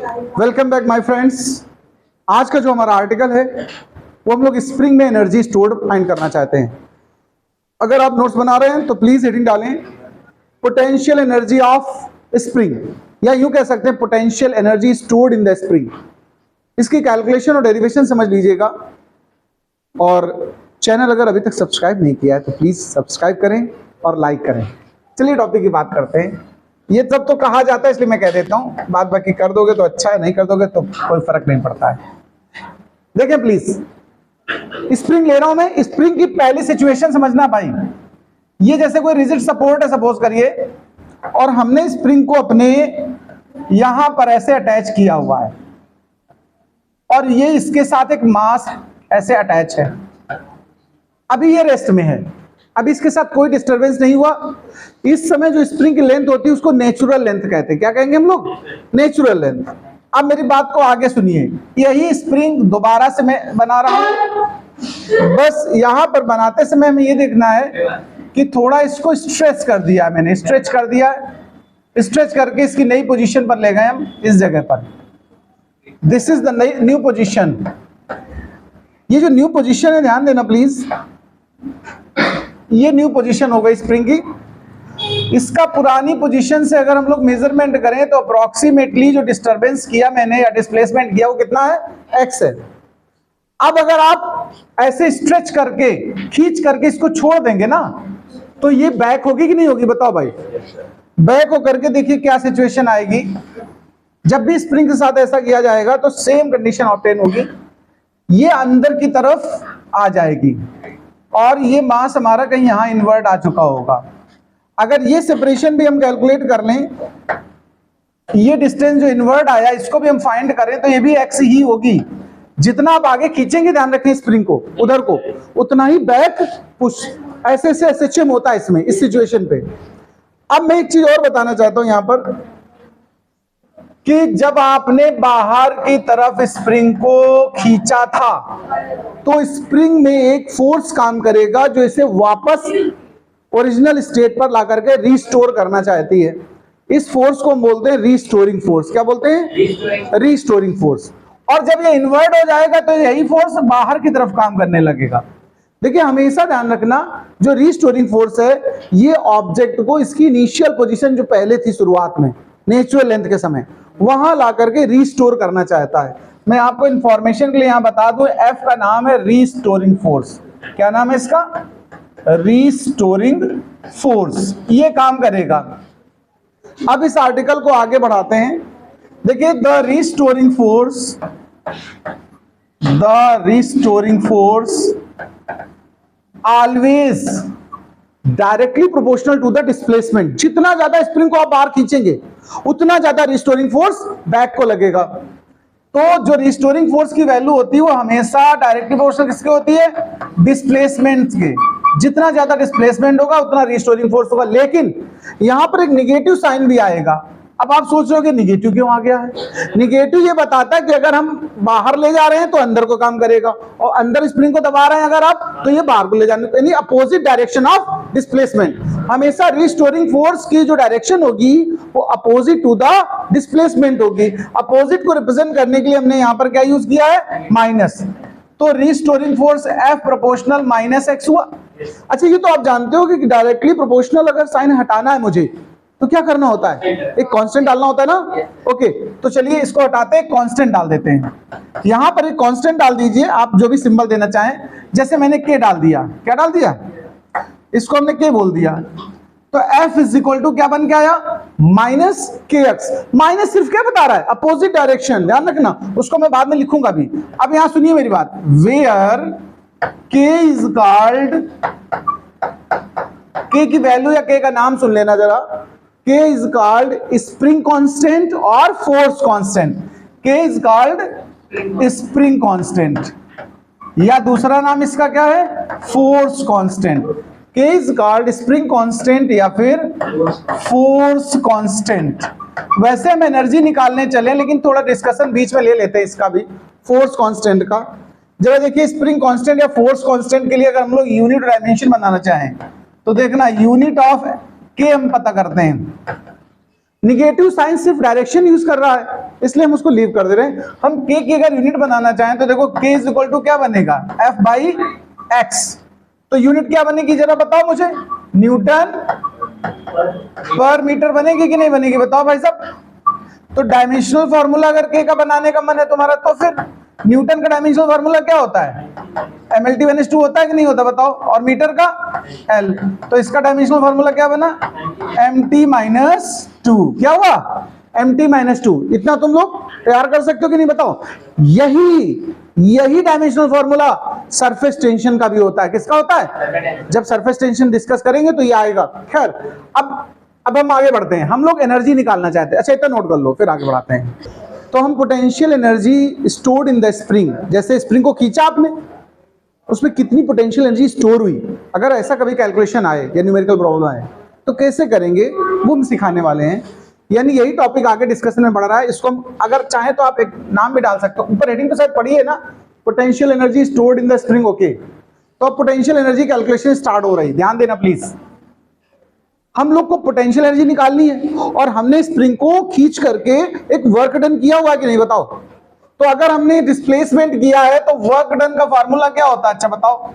Welcome back my friends. आज का जो हमारा आर्टिकल है वो हम लोग स्प्रिंग में एनर्जी स्टोर्ड फाइंड करना चाहते हैं। अगर आप नोट्स बना रहे हैं तो प्लीज हेडिंग डालें पोटेंशियल एनर्जी ऑफ स्प्रिंग, या यूं कह सकते हैं potential energy stored in the spring. इसकी कैलकुलेशन और डेरिवेशन समझ लीजिएगा। और चैनल अगर अभी तक सब्सक्राइब नहीं किया है तो प्लीज सब्सक्राइब करें और लाइक करें। चलिए टॉपिक की बात करते हैं। ये सब तो कहा जाता है इसलिए मैं कह देता हूं, बात बाकी कर दोगे तो अच्छा है, नहीं कर दोगे तो कोई फर्क नहीं पड़ता है। देखें प्लीज, स्प्रिंग ले रहा हूं मैं। स्प्रिंग की पहली सिचुएशन समझना भाई। ये जैसे कोई रिजिड सपोर्ट है सपोज करिए, और हमने स्प्रिंग को अपने यहां पर ऐसे अटैच किया हुआ है, और ये इसके साथ एक मास ऐसे अटैच है। अभी ये रेस्ट में है, अभी इसके साथ कोई डिस्टरबेंस नहीं हुआ। इस समय जो स्प्रिंग की लेंथ होती है उसको नेचुरल लेंथ कहते हैं। क्या कहेंगे हम लोग? Natural length. अब मेरी बात को आगे सुनिए। यही स्प्रिंग दोबारा से मैं बना रहा हूं। बस यहां पर बनाते समय हमें ये देखना है कि थोड़ा इसको स्ट्रेच कर दिया मैंने, स्ट्रेच कर दिया। स्ट्रेच करके इसकी नई पोजीशन पर ले गए हम, इस जगह पर। This is the new position. ये जो न्यू पोजीशन है, ध्यान देना प्लीज, ये न्यू पोजीशन हो गई स्प्रिंग की। इसका पुरानी पोजीशन से अगर हम लोग मेजरमेंट करें तो अप्रोक्सीमेटली जो डिस्टरबेंस किया मैंने या डिस्प्लेसमेंट किया वो कितना है? x है। अब अगर आप ऐसे स्ट्रेच करके, खींच करके इसको छोड़ देंगे ना, तो ये बैक होगी कि नहीं होगी? बताओ भाई। बैक हो करके देखिए क्या सिचुएशन आएगी। जब भी स्प्रिंग के साथ ऐसा किया जाएगा तो सेम कंडीशन ऑब्टेन होगी। ये अंदर की तरफ आ जाएगी और ये मास हमारा कहीं यहां इन्वर्ट आ चुका होगा। अगर ये सेपरेशन भी हम कैलकुलेट कर लें, ये डिस्टेंस जो इन्वर्ट आया इसको भी हम फाइंड करें तो ये भी x ही होगी। जितना आप आगे खींचेंगे, ध्यान रखें स्प्रिंग को उधर को, उतना ही बैक पुश ऐसे से SHM होता है इसमें, इस सिचुएशन पे। अब मैं एक चीज और बताना चाहता हूं यहां पर कि जब आपने बाहर की तरफ स्प्रिंग को खींचा था तो स्प्रिंग में एक फोर्स काम करेगा जो इसे वापस ओरिजिनल स्टेट पर ला करके रिस्टोर करना चाहती है। इस फोर्स को हम बोलते हैं रिस्टोरिंग फोर्स। क्या बोलते हैं? Restoring force. और जब ये इन्वर्ट हो जाएगा तो यही फोर्स बाहर की तरफ काम करने लगेगा। देखिए हमेशा ध्यान रखना, जो रिस्टोरिंग फोर्स है ये ऑब्जेक्ट को इसकी इनिशियल पोजीशन जो पहले थी शुरुआत में नेचुरल लेंथ के समय, वहां ला करके रिस्टोर करना चाहता है। मैं आपको इंफॉर्मेशन के लिए यहां बता दूं, F का नाम है रिस्टोरिंग फोर्स। क्या नाम है इसका? Restoring force. ये काम करेगा। अब इस आर्टिकल को आगे बढ़ाते हैं। देखिए the restoring force always directly proportional to the displacement. जितना ज्यादा स्प्रिंग को आप बाहर खींचेंगे उतना ज्यादा रिस्टोरिंग फोर्स बैक को लगेगा। तो जो रिस्टोरिंग फोर्स की वैल्यू होती है वो हमेशा डायरेक्टली प्रोपोर्शनल किसके होती है? डिस्प्लेसमेंट के। जितना ज्यादा डिस्प्लेसमेंट होगा उतना रिस्टोरिंग फोर्स होगा। लेकिन यहां पर एक निगेटिव साइन भी आएगा। अब आप सोच रहे हो कि निगेटिव क्यों आ गया है? निगेटिव ये बताता है कि अगर हम बाहर ले जा रहे हैं तो अंदर को काम करेगा, और अंदर स्प्रिंग को दबा रहे हैं अगर आप तो ये बाहर को ले जाने, यानी अपोजिट डायरेक्शन ऑफ डिस्प्लेसमेंट। हमेशा रिस्टोरिंग फोर्स की जो डायरेक्शन होगी वो अपोजिट टू द डिस्प्लेसमेंट होगी। अपोजिट को रिप्रेजेंट करने के लिए हमने यहां पर क्या यूज किया है? माइनस। तो restoring force F proportional minus x हुआ। अच्छा ये तो आप जानते हो कि डायरेक्टली प्रोपोर्शनल अगर साइन हटाना है मुझे तो क्या करना होता है? एक कांस्टेंट डालना होता है ना। ओके, तो चलिए इसको हटाते हैं, कांस्टेंट डाल देते हैं। यहां पर एक कांस्टेंट डाल दीजिए, आप जो भी सिंबल देना चाहें। जैसे मैंने k डाल दिया। क्या डाल दिया? इसको हमने k बोल दिया। तो F इज इक्वल टू क्या बन के आया? Minus kx। माइनस सिर्फ क्या बता रहा है? Opposite direction. ध्यान रखना, उसको मैं बाद में लिखूंगा भी। अब यहां सुनिए मेरी बात। Where k is called, k की वैल्यू या k का नाम सुन लेना जरा। K is called spring constant और force constant। K is called spring constant, या दूसरा नाम इसका क्या है? force constant। K is called spring constant या फिर force constant। वैसे हम एनर्जी निकालने चले, लेकिन थोड़ा डिस्कशन बीच में ले लेते हैं इसका भी, force constant का। जरा देखिए, स्प्रिंग कांस्टेंट या फोर्स कांस्टेंट के लिए अगर हम लोग यूनिट डायमेंशन बनाना चाहें तो देखना, यूनिट ऑफ के हम पता करते हैं। निगेटिव साइन सिर्फ डायरेक्शन यूज कर रहा है, इसलिए हम उसको लीव कर दे रहे हैं। हम k की अगर यूनिट बनाना चाहें तो देखो k इज इक्वल टू क्या बनेगा, f बाई x। तो यूनिट क्या बनेगी जरा बताओ मुझे, न्यूटन पर मीटर बनेगी कि नहीं बनेगी, बताओ भाई साहब। तो डायमेंशनल फॉर्मूला अगर k का बनाने का मन है तुम्हारा, तो फिर न्यूटन का डायमेंशनल फॉर्मूला क्या होता है, mLT/2 होता है कि नहीं होता बताओ, और मीटर का L। तो इसका डायमेंशनल फॉर्मूला क्या बना, mt-2। क्या हुआ, mt-2। इतना तुम लोग तैयार कर सकते हो कि नहीं बताओ। यही डायमेंशनल फॉर्मूला सरफेस टेंशन का भी होता है। किसका होता है, जब सरफेस टेंशन डिस्कस करेंगे तो ये आएगा। खैर अब हम आगे बढ़ते हैं, हम लोग एनर्जी निकालना चाहते हैं। अच्छा इतना नोट कर लो, फिर आगे बढ़ाते हैं। तो हम potential energy stored in the spring, जैसे स्प्रिंग को खींचा आपने, उसमें कितनी पोटेंशियल एनर्जी स्टोर हुई, अगर ऐसा कभी कैलकुलेशन आए या न्यूमेरिकल प्रॉब्लम आए तो कैसे करेंगे वो हम सिखाने वाले हैं। यानी यही टॉपिक आगे डिस्कशन में बढ़ रहा है। इसको हम अगर चाहे तो आप एक नाम भी डाल सकते हो, ऊपर हेडिंग तो शायद पढ़ी है ना, potential energy stored in the spring. Okay, तो अब पोटेंशियल एनर्जी कैलकुलेशन स्टार्ट हो रही, ध्यान देना प्लीज। हम लोग को पोटेंशियल एनर्जी निकालनी है और हमने स्प्रिंग को खींच करके एक वर्क डन किया हुआ है कि नहीं बताओ। तो अगर हमने डिस्प्लेसमेंट किया है तो वर्क डन का फार्मूला क्या होता है, अच्छा बताओ।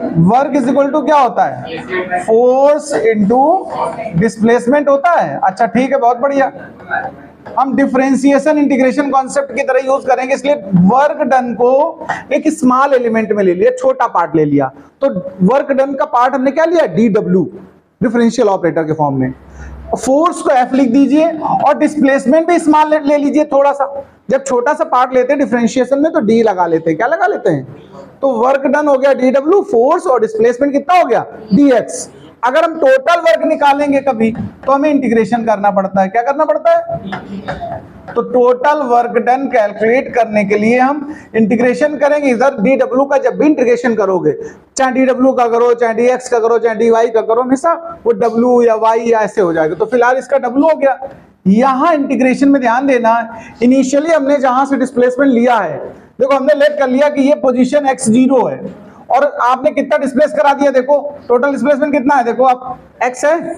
वर्क इज इक्वल टू क्या होता है, फोर्स इनटू डिस्प्लेसमेंट होता है। अच्छा ठीक है, बहुत बढ़िया। हम डिफरेंशिएशन इंटीग्रेशन कॉन्सेप्ट की तरह यूज करेंगे, इसलिए वर्क डन को एक स्मॉल एलिमेंट में ले लिया, छोटा पार्ट ले लिया। तो वर्क डन का पार्ट हमने क्या लिया, DW, डिफरेंशियल ऑपरेटर के फॉर्म में। फोर्स को F लिख दीजिए और डिस्प्लेसमेंट भी स्मॉल ले लीजिए थोड़ा सा। जब छोटा सा पार्ट लेते हैं डिफरेंशिएशन में तो D लगा लेते हैं, क्या लगा लेते हैं। तो वर्क डन हो गया DW, फोर्स, और डिस्प्लेसमेंट कितना हो गया, DX। अगर हम टोटल वर्क निकालेंगे कभी तो हमें इंटीग्रेशन करना पड़ता है, क्या करना पड़ता है। तो टोटल वर्क डन कैलकुलेट करने के लिए हम इंटीग्रेशन करेंगे। इधर DW का जब भी इंटीग्रेशन करोगे, चाहे DW का करो, चाहे DX का करो, चाहे DY का करो, हमेशा वो W या Y या ऐसे हो जाएगा। तो फिलहाल इसका W हो गया। यहां इंटीग्रेशन में ध्यान देना, इनिशियली हमने जहां से डिस्प्लेसमेंट लिया है, देखो हमने लेट कर लिया कि ये पोजीशन x0 है और आपने कितना डिस्प्लेस करा दिया, देखो टोटल डिस्प्लेसमेंट कितना है, देखो आप x है।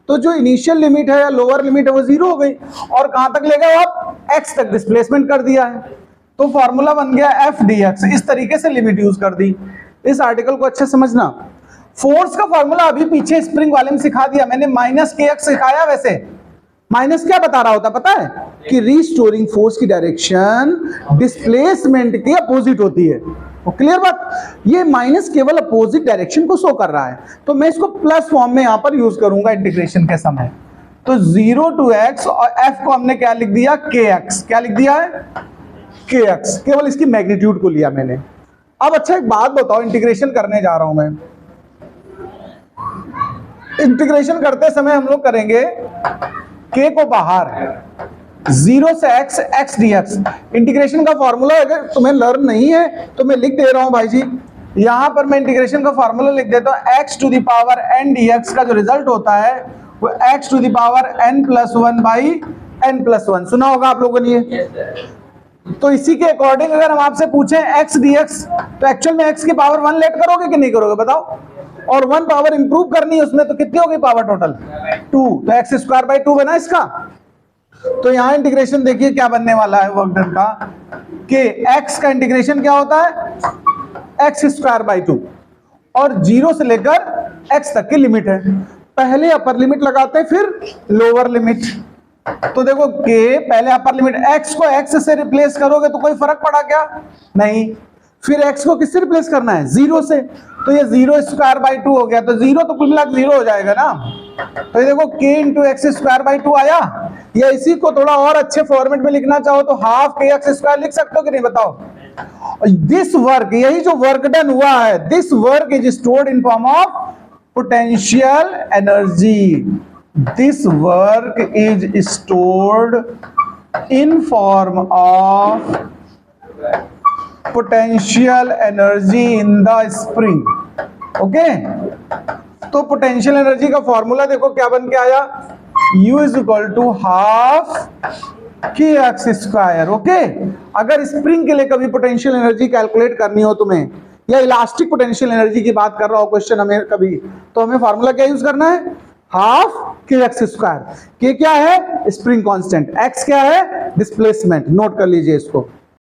तो जो इनिशियल लिमिट है या लोअर लिमिट है वो 0 हो गई, और कहां तक ले गए आप, x तक डिस्प्लेसमेंट कर दिया है। तो फॉर्मूला बन गया f dx। इस तरीके से लिमिट यूज कर दी। इस आर्टिकल को अच्छे समझना। फोर्स का फॉर्मूला अभी पीछे स्प्रिंग वाले में सिखा दिया मैंने, -kx सिखाया। वैसे माइनस क्या बता रहा होता पता है, कि रिस्टोरिंग फोर्स की डायरेक्शन डिस्प्लेसमेंट के अपोजिट होती है। क्लियर बात, ये माइनस केवल अपोजिट डायरेक्शन को शो कर रहा है। तो मैं इसको प्लस फॉर्म में यहां पर यूज करूंगा इंटीग्रेशन के समय। तो 0 to x और f को हमने क्या लिख दिया, kx। क्या लिख दिया है, kx। केवल इसकी मैग्नीट्यूड को लिया मैंने। अब अच्छा एक बात बताओ, इंटीग्रेशन करने जा रहा हूं मैं। इंटीग्रेशन करते समय हम लोग करेंगे k को बाहर, 0 से x dx। इंटीग्रेशन का फॉर्मूला अगर तुम्हें लर्न नहीं है तो मैं लिख दे रहा हूं भाई जी। यहां पर मैं इंटीग्रेशन का फॉर्मूला लिख देता हूं, x to the power n dx का जो रिजल्ट होता है वो x to the power n+1 by n+1। सुना होगा आप लोगों ने ये। तो इसी के अकॉर्डिंग अगर हम आपसे पूछें x dx, तो एक्चुअल में x की पावर 1 लेट करोगे कि नहीं करोगे बताओ। और 1 पावर इंप्रूव करनी है उसमें, तो कितनी होगी पावर टोटल, 2। तो x²/2 बना इसका। तो यहां इंटीग्रेशन देखिए क्या बनने वाला है वर्क डन का, कि x का इंटीग्रेशन क्या होता है, x²/2, और 0 से लेकर x तक की लिमिट है। पहले अपर लिमिट लगाते हैं फिर लोअर लिमिट। तो देखो k पहले अपर लिमिट, x को x से रिप्लेस करोगे तो कोई फर्क पड़ा क्या, नहीं। फिर x को किससे रिप्लेस करना है, 0 से। तो ये 0²/2 हो गया, तो 0 तो कुल मिला 0 हो जाएगा ना। तो ये देखो k × x²/2 आया। या इसी को थोड़ा और अच्छे फॉर्मेट में लिखना चाहो तो ½ kx² लिख सकते हो कि नहीं बताओ। दिस वर्क, यही जो वर्क डन हुआ है, this work is stored in form of potential energy. This work is stored in form of potential energy in the spring. Okay, तो पोटेंशियल एनर्जी का फॉर्मूला देखो क्या बन के आया, U = ½ kx²। ओके, अगर स्प्रिंग के लिए कभी पोटेंशियल एनर्जी कैलकुलेट करनी हो तुम्हें, या इलास्टिक पोटेंशियल एनर्जी की बात कर रहा हो क्वेश्चन हमें कभी, तो हमें फॉर्मूला क्या यूज करना है, हाफ के एक्स स्क्वायर। के क्या है? Spring constant. एक्स क्या है? डिस्प्लेसमेंट। नोट कर लीजिए इसको।